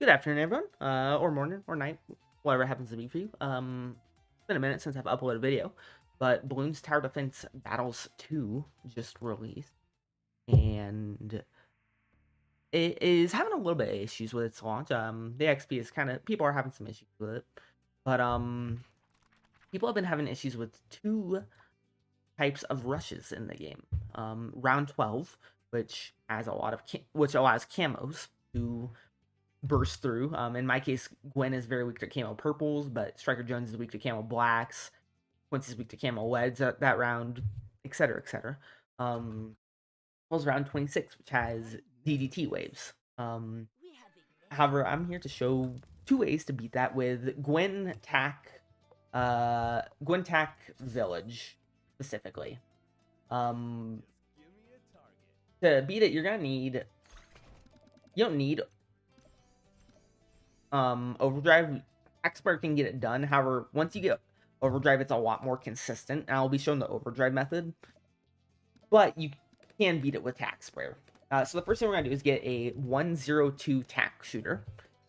Good afternoon, everyone, or morning, or night, whatever it happens to be for you. It's been a minute since I've uploaded a video, but Bloons TD Battles 2 just released, and it is having a little bit of issues with its launch. The XP is people are having some issues with it, but people have been having issues with two types of rushes in the game. Round 12, which has a lot of which allows camos to burst through. In my case, Gwen is very weak to camo purples, but Striker Jones is weak to camo blacks. Quincy's weak to camo reds that round, etc., etc. Was round 26, which has DDT waves. However, I'm here to show two ways to beat that with Gwen Tack Village specifically. To beat it, you don't need overdrive. Expert can get it done. However, once you get overdrive, it's a lot more consistent, and I'll be showing the overdrive method, but you can beat it with tack sprayer. So the first thing we're gonna do is get a 102 tack shooter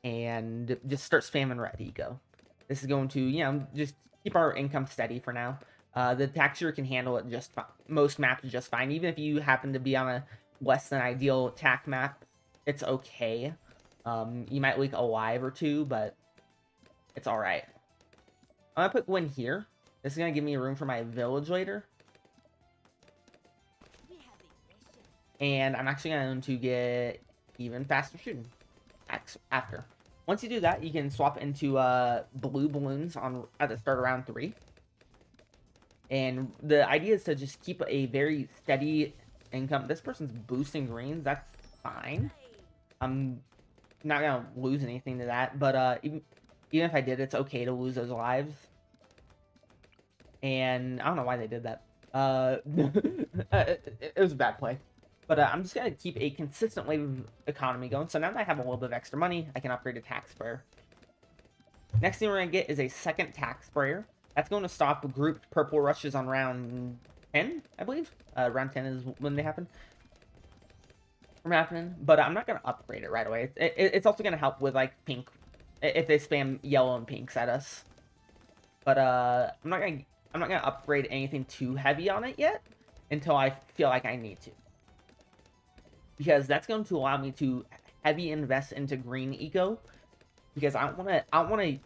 and just start spamming red eco. This is going to just keep our income steady for now. The tack shooter can handle it just fine. Most maps just fine. Even if you happen to be on a less than ideal tack map, it's okay. You might leak a live or two, but it's alright. I'm gonna put Gwen here. This is gonna give me room for my village later. And I'm actually going to get even faster shooting after. Once you do that, you can swap into blue balloons at the start of round 3. And the idea is to just keep a very steady income. This person's boosting greens. That's fine. I'm not gonna lose anything to that, but even if I did, it's okay to lose those lives. And I don't know why they did that. It was a bad play. But I'm just gonna keep a consistent wave economy going. So now that I have a little bit of extra money, I can upgrade a tack sprayer. Next thing we're gonna get is a second tack sprayer. That's going to stop grouped purple rushes on round 10, I believe. Round 10 is when they happen. But I'm not gonna upgrade it right away. It's also gonna help with like pink if they spam yellow and pinks at us. But I'm not gonna upgrade anything too heavy on it yet until I feel like I need to, because that's going to allow me to heavy invest into green eco, because I don't want to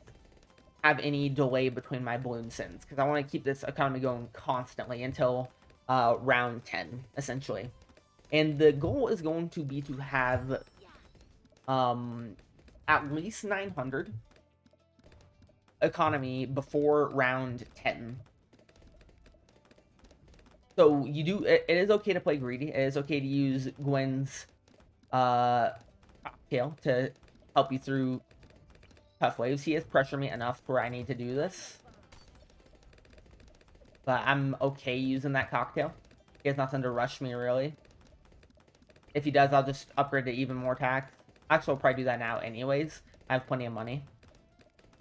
have any delay between my balloon sins, because I want to keep this economy going constantly until round 10 essentially. And the goal is going to be to have at least 900 economy before round 10. So it is okay to play greedy. It is okay to use Gwen's cocktail to help you through tough waves. He has pressured me enough to where I need to do this, but I'm okay using that cocktail. He has nothing to rush me, really. If he does, I'll just upgrade to even more tack. Actually, I'll probably do that now anyways. I have plenty of money.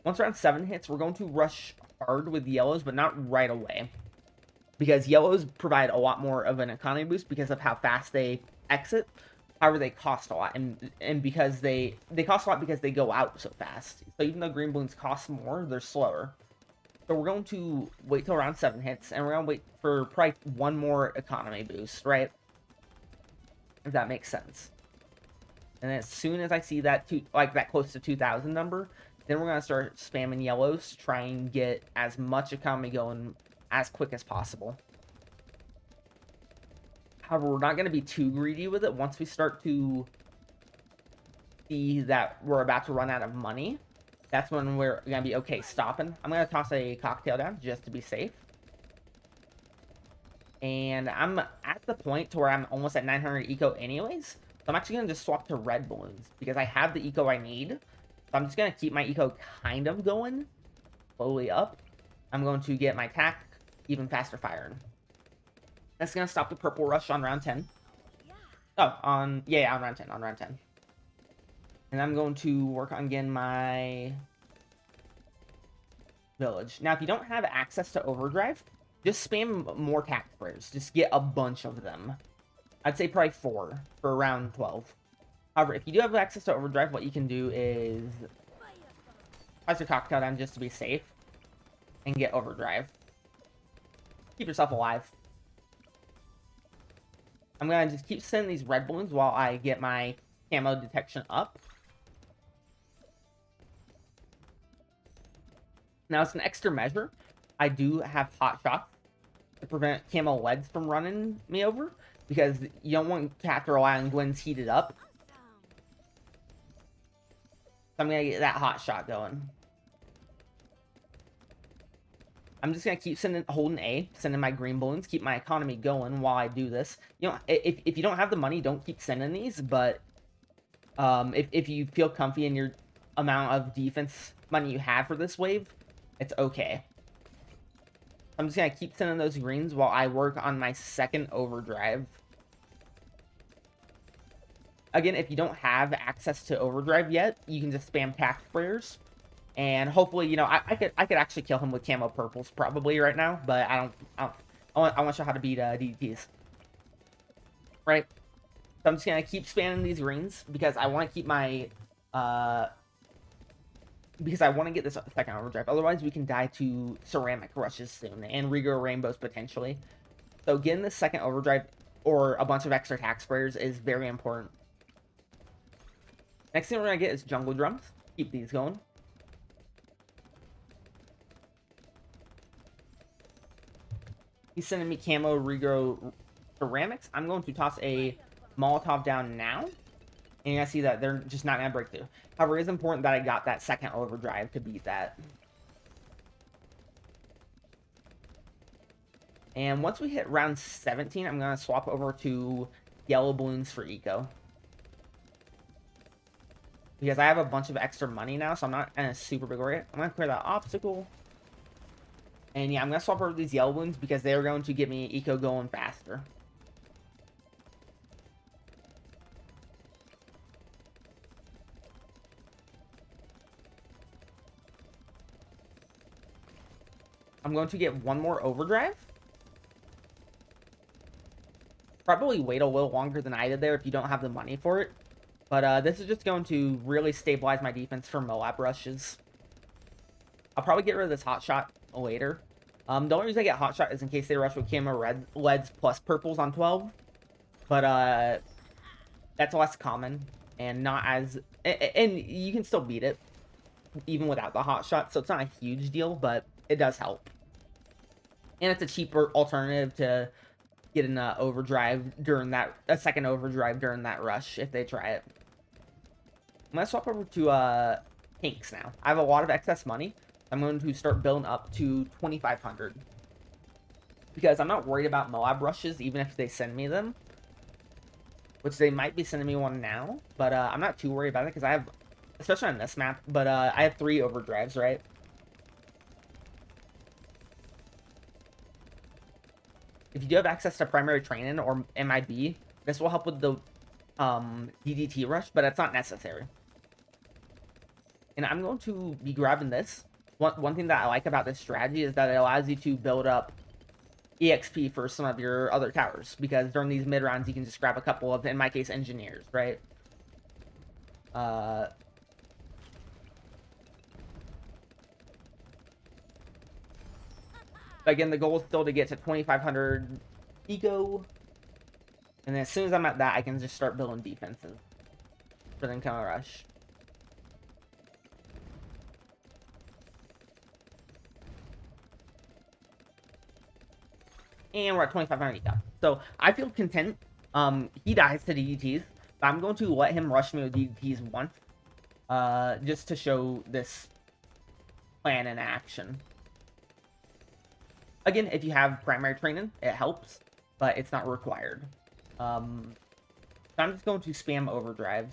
Once round 7 hits, we're going to rush hard with yellows, but not right away, because yellows provide a lot more of an economy boost because of how fast they exit. However, they cost a lot, and because they cost a lot because they go out so fast. So even though green balloons cost more, they're slower. So we're going to wait till round 7 hits, and we're going to wait for probably one more economy boost, right? If that makes sense. And as soon as I see that that close to 2,000 number, then we're going to start spamming yellows to try and get as much economy going as quick as possible. However, we're not going to be too greedy with it. Once we start to see that we're about to run out of money, that's when we're going to be okay stopping. I'm going to toss a cocktail down just to be safe. And I'm at the point to where I'm almost at 900 eco anyways. So I'm actually going to just swap to red balloons because I have the eco I need. So I'm just going to keep my eco kind of going slowly up. I'm going to get my tack even faster firing. That's going to stop the purple rush on round 10. Oh, on round 10. And I'm going to work on getting my village. Now, if you don't have access to overdrive, just spam more tack sprayers. Just get a bunch of them. I'd say probably 4 for round 12. However, if you do have access to overdrive, what you can do is press your cocktail down just to be safe and get overdrive. Keep yourself alive. I'm gonna just keep sending these red balloons while I get my camo detection up. Now, it's an extra measure. I do have hot shots to prevent camo leads from running me over, because you don't want to have to rely on Gwen's heated up. So I'm gonna get that hot shot going. I'm just gonna keep holding A, sending my green balloons, keep my economy going while I do this. You know, if you don't have the money, don't keep sending these. But if you feel comfy in your amount of defense money you have for this wave, it's okay. I'm just gonna keep sending those greens while I work on my second overdrive. Again, if you don't have access to overdrive yet, you can just spam tack sprayers. And hopefully, you know, I could actually kill him with camo purples probably right now, but I want to show how to beat DDTs. Right? So I'm just gonna keep spamming these greens because I want to keep my because I want to get this second overdrive. Otherwise, we can die to ceramic rushes soon and regrow rainbows potentially. So getting this second overdrive or a bunch of extra tack sprayers is very important. Next thing we're gonna get is jungle drums. Keep these going. He's sending me camo regrow ceramics. I'm going to toss a Molotov down now. And you're going to see that they're just not going to break through. However, it is important that I got that second overdrive to beat that. And once we hit round 17, I'm going to swap over to yellow balloons for eco. Because I have a bunch of extra money now, so I'm not in a super big worry. I'm going to clear that obstacle. And yeah, I'm going to swap over these yellow balloons because they are going to get me eco going faster. I'm going to get one more overdrive. Probably wait a little longer than I did there if you don't have the money for it. But this is just going to really stabilize my defense for Moab rushes. I'll probably get rid of this hot shot later. The only reason I get hot shot is in case they rush with camo reds plus purples on 12. But that's less common and not as... And you can still beat it even without the hot shot. So it's not a huge deal, but it does help. And it's a cheaper alternative to get an overdrive during that... A second overdrive during that rush if they try it. I'm going to swap over to pinks now. I have a lot of excess money. I'm going to start building up to 2,500. Because I'm not worried about Moab rushes, even if they send me them. Which they might be sending me one now. But I'm not too worried about it, because I have... Especially on this map, but I have 3 overdrives, right? If you do have access to primary training or MIB, this will help with the DDT rush, but it's not necessary. And I'm going to be grabbing this. One thing that I like about this strategy is that it allows you to build up EXP for some of your other towers. Because during these mid rounds, you can just grab a couple of, in my case, engineers, right? Again, the goal is still to get to 2,500 eco. And then as soon as I'm at that, I can just start building defenses for the counter rush. And we're at 2,500 eco. So I feel content. He dies to DDTs. But I'm going to let him rush me with DDTs once. Just to show this plan in action. Again, if you have primary training, it helps, but it's not required. So I'm just going to spam overdrives.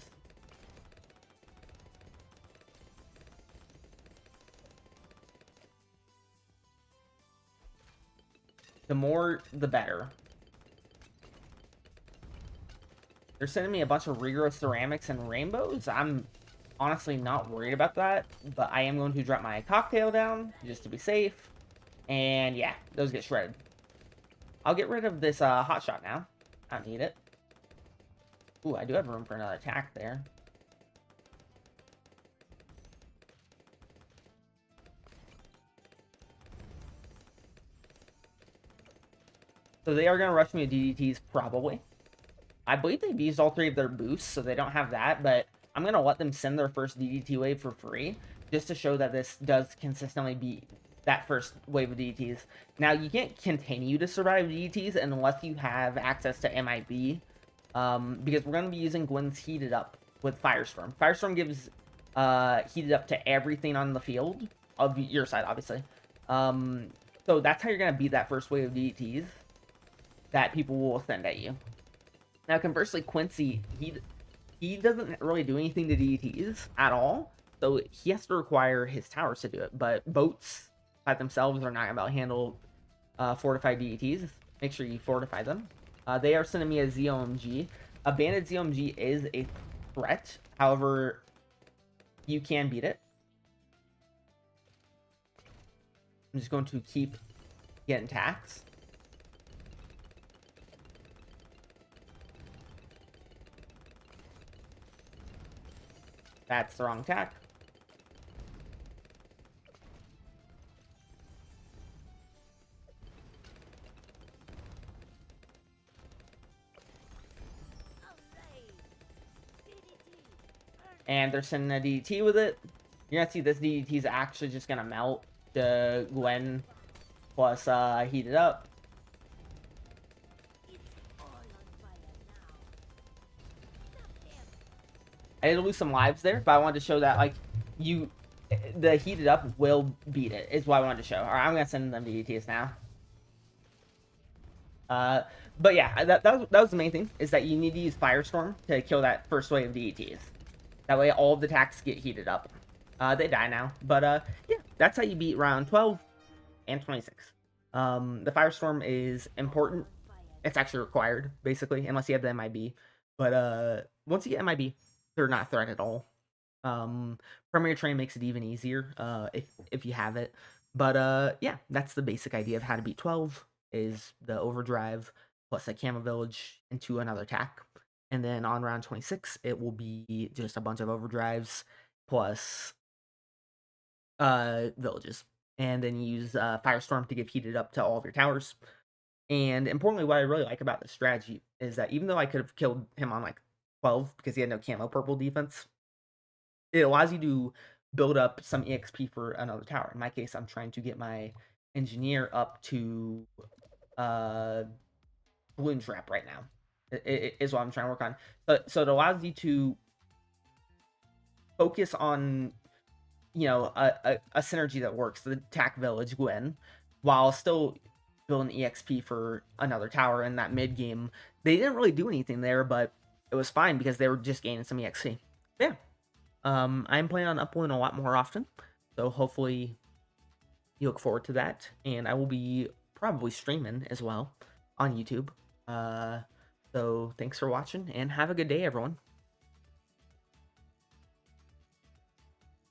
The more, the better. They're sending me a bunch of regrowth ceramics and rainbows. I'm honestly not worried about that, but I am going to drop my cocktail down just to be safe. And yeah, those get shredded. I'll get rid of this hot shot now. I don't need it. Ooh, I do have room for another attack there. So they are going to rush me with DDTs, probably. I believe they've used all 3 of their boosts, so they don't have that, but I'm going to let them send their first DDT wave for free, just to show that this does consistently beat that first wave of DDTs. Now, you can't continue to survive DDTs unless you have access to MIB, because we're going to be using Gwen's Heated Up with Firestorm. Firestorm gives Heated Up to everything on the field, of your side, obviously. So that's how you're going to beat that first wave of DDTs that people will send at you. Now, conversely, Quincy, he doesn't really do anything to DDTs at all, so he has to require his towers to do it. But boats by themselves are not going to be able to handle fortified DDTs. Make sure you fortify them. They are sending me a ZOMG. A banded ZOMG is a threat. However, you can beat it. I'm just going to keep getting attacks. That's the wrong attack. And they're sending a DDT with it. You're gonna see this DDT is actually just gonna melt the Gwen plus Heated Up. I did lose some lives there, but I wanted to show that like the Heated Up will beat it. Is what I wanted to show. All right, I'm gonna send them DDTs now. But yeah, that was the main thing, is that you need to use Firestorm to kill that first wave of DDTs. That way all of the attacks get heated up. They die now. But yeah, that's how you beat round 12 and 26. The Firestorm is important. It's actually required, basically, unless you have the MIB. But once you get MIB, they're not a threat at all. Premier Train makes it even easier if you have it. But yeah, that's the basic idea of how to beat 12, is the overdrive plus a Camo Village into another attack. And then on round 26, it will be just a bunch of overdrives plus villages. And then you use Firestorm to give Heated Up to all of your towers. And importantly, what I really like about this strategy is that even though I could have killed him on like 12 because he had no camo purple defense, it allows you to build up some EXP for another tower. In my case, I'm trying to get my engineer up to Bloons Wrap right now. It is what I'm trying to work on. So it allows you to focus on, you know, a synergy that works, the Tack Village Gwen, while still building EXP for another tower in that mid game. They didn't really do anything there, but it was fine because they were just gaining some EXP. Yeah. I'm planning on uploading a lot more often, so hopefully you look forward to that. And I will be probably streaming as well on YouTube. So thanks for watching, and have a good day, everyone.